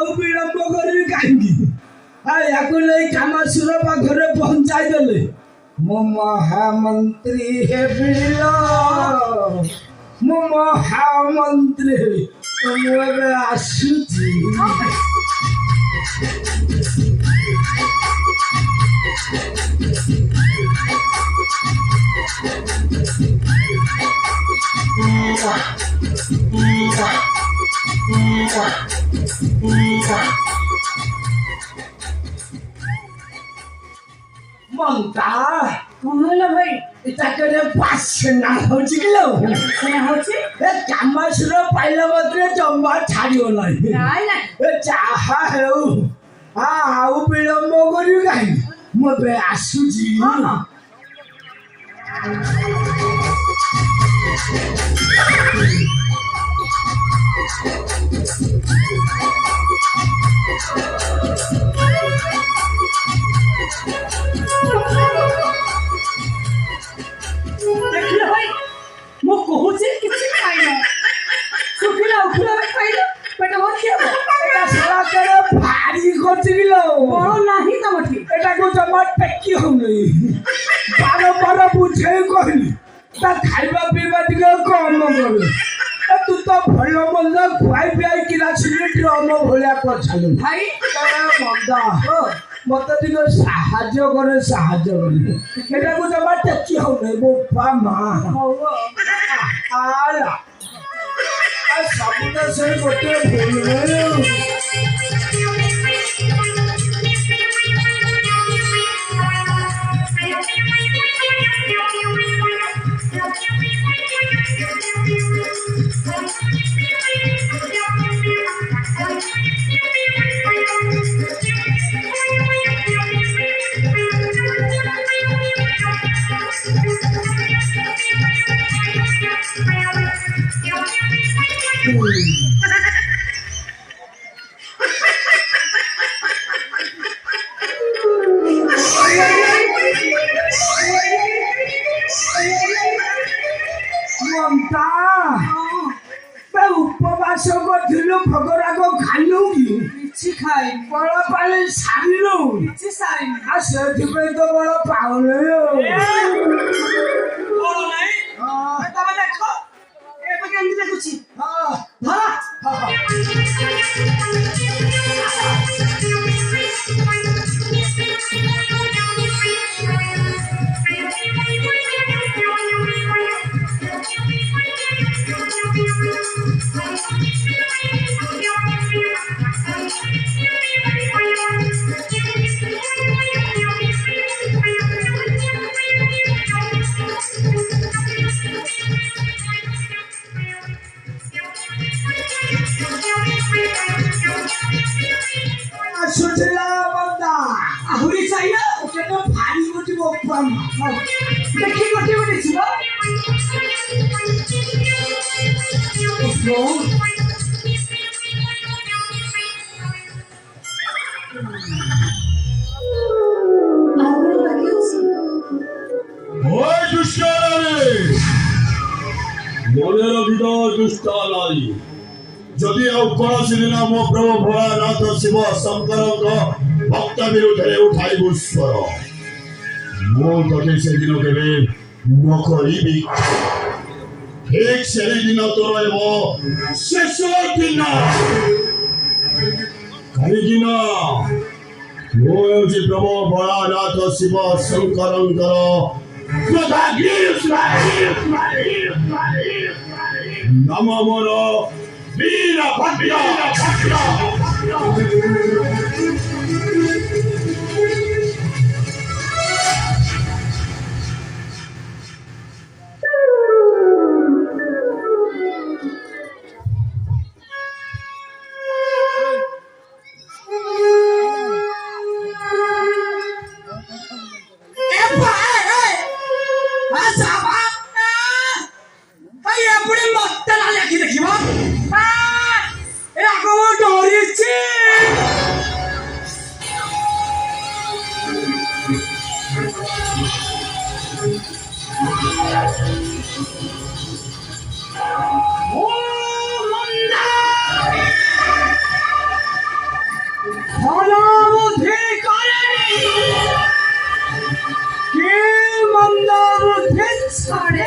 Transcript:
ଆଉ ବିଳମ୍ବ କରିବି କାହିଁକି? ୟାକୁ ନେଇ କାମାସୁର ପାଖରେ ପହଞ୍ଚାଇ ଦେଲେ ମୁଁ ମହାମନ୍ତ୍ରୀ ହେବି। ମୁଁ ମହାମନ୍ତ୍ରୀ ହେବି। ମୁଁ ଏବେ ଆସୁଛି। মন্তা কমলা ভাই এটাকে বাসনা হচ্ছে কিলো হচ্ছে কামাসুর পাইলা মাত্রে জমা ছাড়িও নাই। নাই নাই যাহা হেউ ଆଉ ବିଳମ୍ବ କରିବି କାହିଁକି? ମୁଁ ଏବେ ଆସୁଛି। ଦେଖିଲ ଭାଇ ମୁଁ କହୁଛି କିଛି ଖାଇନ ଶୁଖିଲା ଉଠିଲା ଖାଇଲ ପେଟ ଭର୍ତ୍ତି ହବ। এটা সারাকেরে ভারী করছে কিলো ବଳ ନାହିଁ ତମଠି। এটাকে জমা ଟେକି ହଉନି। ବାର ବୁଝେଇ କହିଲି ତା ଖାଇବା ପିଇବା ଟିକେ କମ କରେ। ତୁ ତ ଭଲ ମନ୍ଦ ଖୁଆଇ ପିଆଇ କିରାସିନି ଡ୍ରମ ଭଳିଆ କରିଛାଲୁ। ଭାଇ ମନ୍ଦା ମତେ ଟିକେ ସାହାଯ୍ୟ କରେ ଏଟାକୁ ଜମା ଟେକି ହଉନି। ବୋପା ମା ଆଲା ସବୁ ତ ସେଇ ଗୋଟେ ଭୁଲ। ଉପବାସ କରିଥିଲୁ ଭୋଗରାଗ ଖାଇଲୁ କି? କିଛି ଖାଇନି। ବଳ ପାଳି ସାରିଲୁ? କିଛି ସାରିନି। ଆଉ ସେଥିପାଇଁ ତ ବଳ ପାଉନି। ବଳ ନାହିଁ ତମେ ଦେଖ ଏବେ କେମିତି ଦେଖୁଛି। ଧର ଆସୁଥିଲା ବନ୍ଦା ଆହୁରି ଚାହିଁଲ କେତେ ଭାରି ଗୋଟେ ବୋପା ମା। ଦେଖି ଗୋଟିଏ ଗୋଟେ ଝିଅ মনে রখিত দুষ্ট নারী যদি ଆଉ କୌଣସି ଦିନ ମୋ ପ୍ରଭୁ ଭୋଳାନାଥ ଶିବ ଶଙ୍କରଙ୍କ ଭକ୍ତ ବିରୁଦ୍ଧରେ ଉଠାଇବୁ ସ୍ୱର ମୁଁ ତତେ ସେଦିନ କେବେ ନ କରିବି। ଠିକ୍ ସେହିଦିନ ତୋର ହେବ ଶେଷ ଦିନ। କାହିଁକି ନା ମୁଁ ହେଉଛି ପ୍ରଭୁ ଭୋଳାନାଥ ଶିବ ଶଙ୍କରଙ୍କର নাম মোর বীর ভদ্র। ଦେଖିବ ଏ ଆଗ ଡରିଛି। ଛାଡ଼େ